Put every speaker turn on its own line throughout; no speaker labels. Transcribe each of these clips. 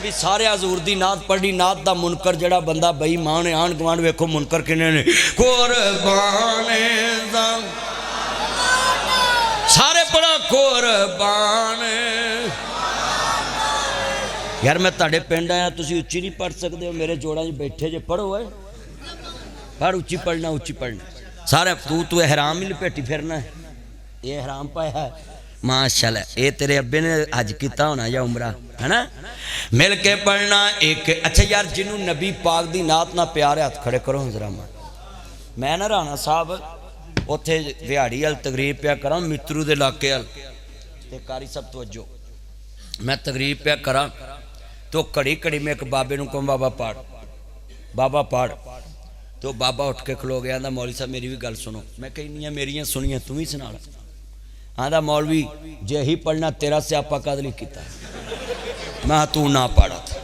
بھی سارے حضور دی نات پڑھی نات دا منکر جڑا بندہ بئی مان آن گوان ویکھو منکر کنے نے قربان دا سارے پڑھا قربان یار میں تاڑے پینڈ آیا تسی اچھی نہیں پڑھ سکتے ہو میرے جوڑا جی بیٹھے جے پڑھو ہے پڑھ اچھی پڑھنا سارے تو احرام ہی لپیٹی پھرنا ہے یہ احرام پایا ہے ماشاءاللہ اے تیرے ابے نے حج کیتا ہونا یا عمرہ ہے نا مل کے پڑھنا ایک اچھا یار جنہوں نبی پاک دی نات نہ پیارے ہاتھ کھڑے کرو حضرہ میں نہ رانا صاحب اتھے ویاڑی ال تقریب پیا کرا مترو دے علاقے ال تے کاری سب توجہ میں تقریب پیا کرا تو کڑی کڑی میں ایک بابے نو کہوں بابا پاڑ تو بابا اٹھ کے کھلو گیا دا مولوی صاحب میری بھی گل سنو میں کہیں نہیں میریاں سنیاں تم ہی سنا ہاں دا مولوی جے ہی پڑھنا تیرا سیاپا قدلی کیتا میں تو نہ پڑھا تھا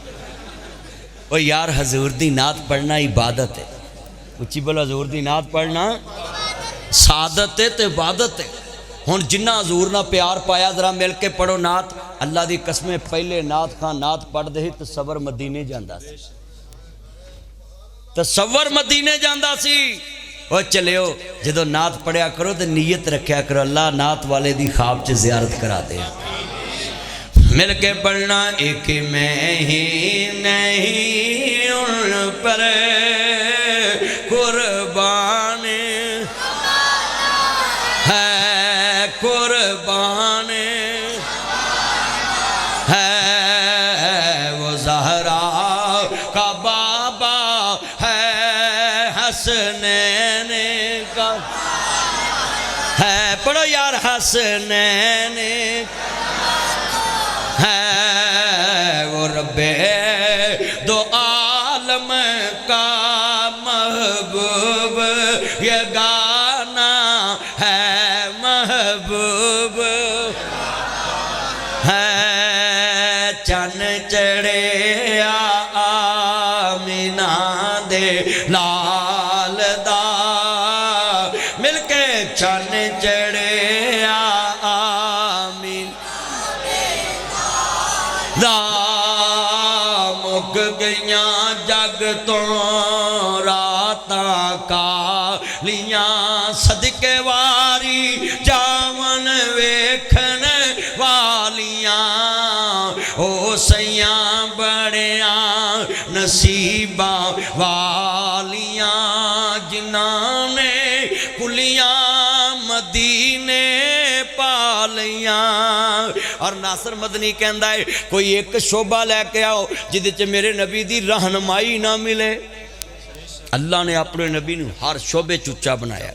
وہ یار حضور دی نات پڑھنا عبادت ہے اچھی بولو حضور دی نات پڑھنا سعادت ہے تے عبادت ہے ہن جنہ حضور نہ پیار پایا ذرا مل کے پڑھو نات اللہ دی قسمیں پہلے نات خان نات پڑھ دے تصور مدینے جاندہ سی تصور مدینے جاندہ سی وہ چلے ہو جدو نات پڑھیا کرو تو نیت رکھیا کرو اللہ نات والے دی خواب چ زیارت کرا دے مل کے پڑھنا ایک میں ہی نہیں ان پر قربان ہے قربان ہے وہ زہرا کا بابا ہے حسنین کا ہے پڑھو یار حسنین ہے وہ رب دو عالم کا محبوب یہ گانا ہے محبوب ہے چن چڑھے آمینہ دے لال دا مل کے چن چڑھے آمین دا مک گئیاں جگ تو راتاں کالیاں صدقے واری جاون ویکھن والیاں او سیاں بڑیاں نصیباں والیاں جنہاں نے کلیاں مدینے پالیاں اور ناصر مدنی کہندا ہے کوئی ایک شعبہ لے کے آؤ جدے چ میرے نبی دی رہنمائی نہ ملے اللہ نے اپنے نبی نے ہر شعبے چچا بنایا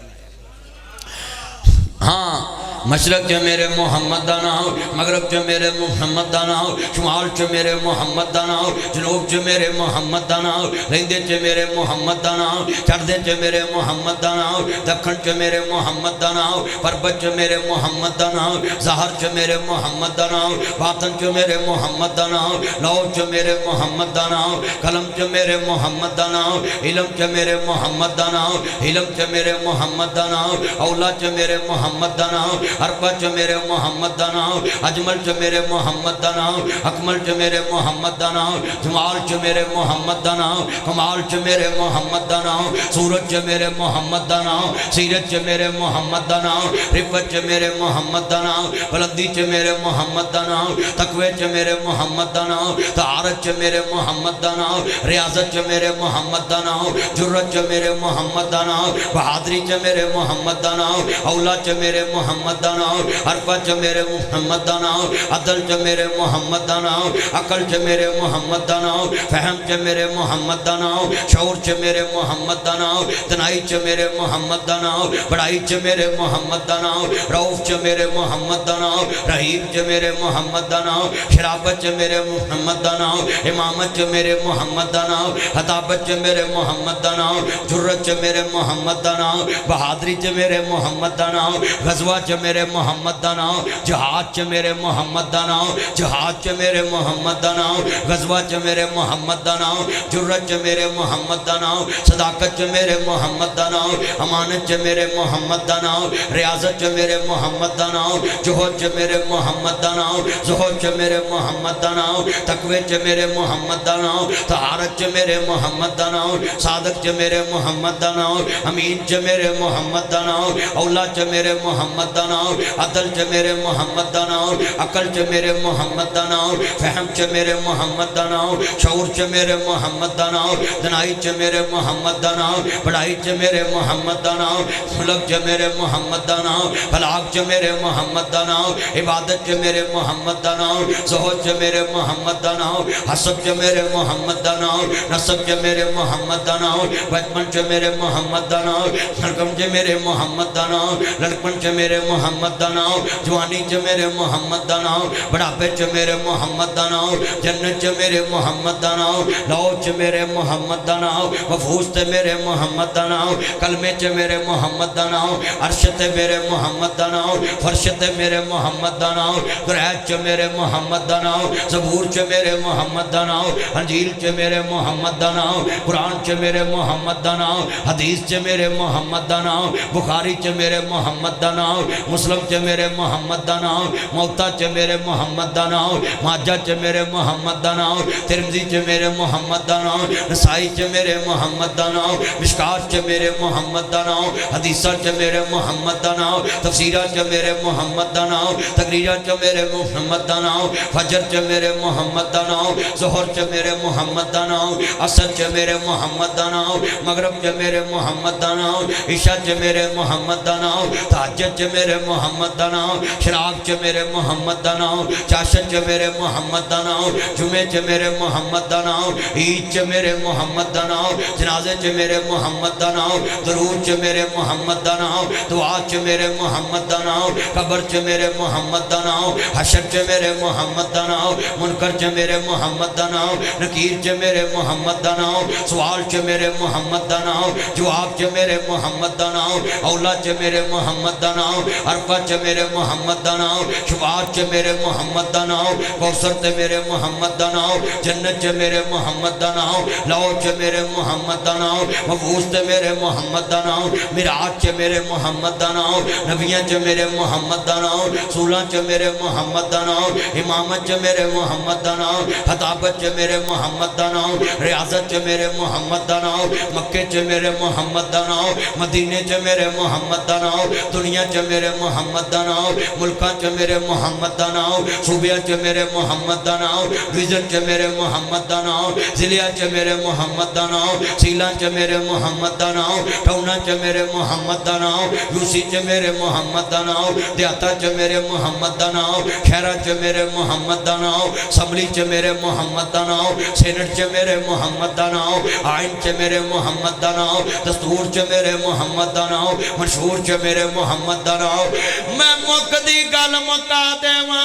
ہاں مشرق چ میرے محمد دا نام مغرب چ میرے محمد دا نام شمال چ میرے محمد دا نام جنوب چ میرے محمد دا نام رہندے چ میرے محمد دا نام چڑھدے چ میرے محمد دا نام دکھن چ میرے محمد دا نام پربت چ میرے محمد دا نام ظاہر چ میرے محمد دا نام باطن چ میرے محمد دا نام لو چ میرے محمد دا نام قلم چ میرے محمد دا نام علم چ میرے محمد دا نام علم چ میرے محمد دا نام اولا چ میرے محمد دا نام عربہ چ میرے محمد دا نام اجمل چ میرے محمد دا نام اکمل چ میرے محمد دا نام جمال چ میرے محمد دا نام کمال چ میرے محمد دا نام صورت چ میرے محمد دا نام سیرت چ میرے محمد دا نام رفت چ میرے محمد دا نام بلندی چ میرے محمد دا نام تقوی چ میرے محمد دا نام طہارت چ میرے محمد دا نام ریاضت چ میرے محمد دا نام جرت چ میرے محمد دا نام بہادری چ میرے محمد دا نام اولا چ میرے محمد دا نام عرفہ چ میرے محمد دا نام عدل چ میرے محمد دا نام عقل چ میرے محمد دا نام فہم چ میرے محمد دا نام شعور چ میرے محمد دا نام تنائی چ میرے محمد دا نام بڑائی چ میرے محمد دا نام روف چ میرے محمد دا نام رحیم چ میرے محمد دا نام شرافت چ میرے محمد دا نام امامت چ میرے محمد دا نام خطابت چ میرے محمد دا نام جرت چ میرے محمد دا نام بہادری چ میرے محمد دا نام غزوہ چ میرے میرے محمد دا نام جہاد چ میرے محمد دا نام جہاد چ میرے محمد دا نام غزوہ چ میرے محمد دا نام جرت چ میرے محمد دا نام صداقت چ میرے محمد دا نام امانت چ میرے محمد دا نام ریاضت چ میرے محمد دا نام جوہد چ میرے محمد دا نام زہد چ میرے محمد دا نام تقوی چ میرے محمد دا نام طہارت چ میرے محمد دا نام صادق چ میرے محمد دا نام امین چ میرے محمد دا نام اولا چ میرے محمد دا نام عدل چ میرے محمد دا نام عقل چ میرے محمد دا نام فہم چ میرے محمد دا نام شعور چ میرے محمد دا نام دنائی چ میرے محمد دا نام بڑائی چ میرے محمد دا نام ملک چ میرے محمد دا نام بلاغ چ میرے محمد دا نام عبادت چ میرے محمد دا نام زہد چ میرے محمد دا نام حسب چ میرے محمد دا نام نسب چ میرے محمد دا نام بچپن چ میرے محمد دا نام لڑکم چ میرے محمد دا نام لڑکپن چ میرے محمد دا نام جوانی چ میرے محمد دا نام بڑھاپے چ میرے محمد دا نام جنت چ میرے محمد دا نام لو چ میرے محمد دا نام مفوز تے میرے محمد دا نام کلمے چ میرے محمد دا نام عرش تے میرے محمد دا نام فرش تے میرے محمد دا نام قرآن چ میرے محمد دا نام زبور چ میرے محمد دا نام انجیل چ میرے محمد دا نام قرآن چ میرے محمد دا نام حدیث چ میرے محمد دا نام بخاری چ میرے محمد دا نام مسلم چ میرے محمد دا نام موتا چ میرے محمد دا نام ماجہ چ میرے محمد دا نام ترمذی چ میرے محمد دا نام نسائی چ میرے محمد دا نام مشکات چ میرے محمد دا نام حدیثہ چ میرے محمد دا نام تفسیرہ چ میرے محمد دا نام تقریرہ چ میرے محمد دا نام فجر چ میرے محمد دا نام ظہر چ میرے محمد دا نام عصر چ میرے محمد دا نام مغرب چ میرے محمد دا نام عشاء چ میرے محمد دا نام تہجد چ میرے محمد دا نام شراق چ میرے محمد دا نام چاشت چ میرے محمد دا نام جمعے چ میرے محمد دا نام عید چ میرے محمد دا نام جنازے چ میرے محمد دا نام درود چ میرے محمد دا نام دعا چ میرے محمد دا نام قبر چ میرے محمد دا نام حشر چ میرے محمد دا نام منکر چ میرے محمد دا نام نکیر چ میرے محمد دا نام سوال چ میرے محمد دا نام جواب چ میرے محمد دا نام اولا چ میرے محمد دا نام عرفہ چ میرے محمد دا نام شفاعت چ میرے محمد دا نام کوثر چ میرے محمد دا نام جنت چ میرے محمد دا نام لو چ میرے محمد دا نام مبعوث چ میرے محمد دا نام معراج چ میرے محمد دا نام نبیاں چ میرے محمد دا نام سولہ چ میرے محمد دا نام امامت چ میرے محمد دا نام خطابت چ میرے محمد دا نام ریاضت چ میرے محمد دا نام مکے چ میرے محمد دا نام مدینے چ میرے محمد دا نام دنیا چ میرے محمد دا نام ملکاں چ میرے محمد دا نام صوبیاں چ میرے محمد دا نام ڈویژن چ میرے محمد دا نام ضلع چ میرے محمد دا نام سیلاں چ میرے محمد دا نام ٹونا چ میرے محمد دا نام یوسی چ میرے محمد دا نام دیاتا چ میرے محمد دا نام خیرہ چ میرے محمد دا نام سبلی چ میرے محمد دا نام سینٹ چ میرے محمد دا نام آئین چ میرے محمد دا نام دستور چ میرے محمد دا نام منشور چ میرے محمد دا نام میں مقدی گل مکا دیواں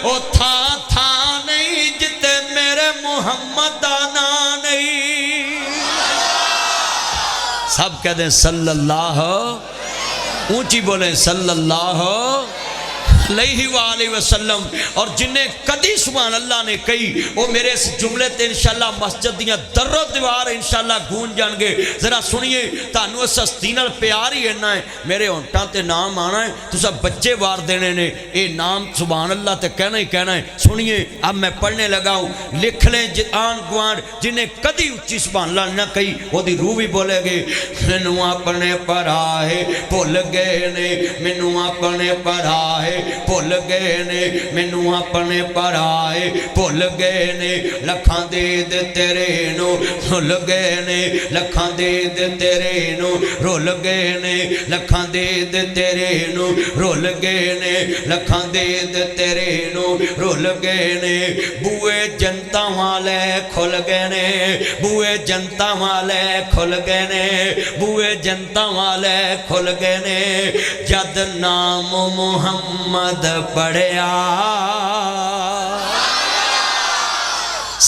او تھا نہیں جتے میرے محمد دا نام نہیں سب کہہ دیں صلی اللہ اونچی بولیں صلی اللہ علیہ وآلہ وسلم اور جنہیں کدی سبحان اللہ نے کہی وہ میرے اس جملے تے انشاءاللہ مسجد دیاں در و دیوار انشاءاللہ گون جان گے ذرا سنیے تانو اس ہستی نال پیار ہی اینا ہے میرے ہونٹاں تے نام آنا ہے تو سب بچے وار دینے نے اے نام سبحان اللہ تے کہنا ہی کہنا ہے سنیے اب میں پڑھنے لگا ہوں لکھ لیں آن گوان جنہیں کدی اچھی سبحان اللہ نہ کہی وہ دی روح بھی بولے گے مینوں اپنے پر آئے بھول گئے نے مینوں اپنے پر آئے بھول گئے نے مینوں اپنے پر آئے بھول گئے نے لکھاں دید تیرے نو رول گئے نے لکھاں دید تیرے نو رول گئے نے لکھاں دید تیرے نو رول گئے نے لکھاں دید تیرے نو رول گئے نے بوئے جنتا والے کھل گئے نے بوئے جنتا والے کھل گئے نے بوئے جنتا والے کھل گئے نے جد نام محمد پڑھیا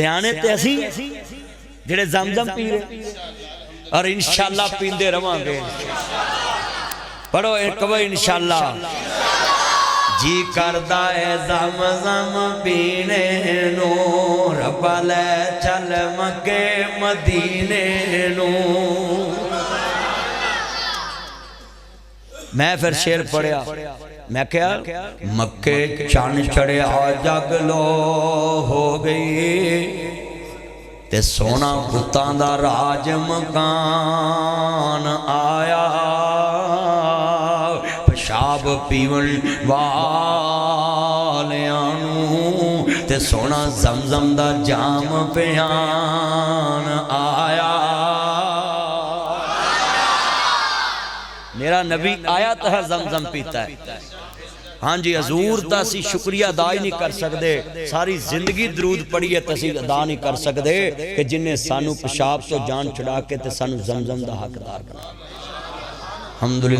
سیانے تے اسی جڑے زمزم پی رہے اور انشاءاللہ پیندے رہاں گے پڑھو ایک وہ انشاءاللہ جی کردہ ہے زمزم پینے نو رب لے چل مکے مدینے نو میں پھر شعر پڑھیا میں کیا مکے چان چڑھیا جگ لو ہو گئی تے سونا بتاں دا راج مکان آیا پیشاب پیون والیاں تے سونا زمزم دا جام پیان آیا میرا نبی آیا تھا زمزم پیتا ہے ہاں جی حضور تا سی شکریہ ادا ہی نہیں کر سکتے ساری زندگی درود پڑھی ہے تسی ادا نہیں کر سکتے کہ جن نے سانو پیشاب تو جان چھڑا کے تے سانو زمزم دا حقدار بنا الحمدللہ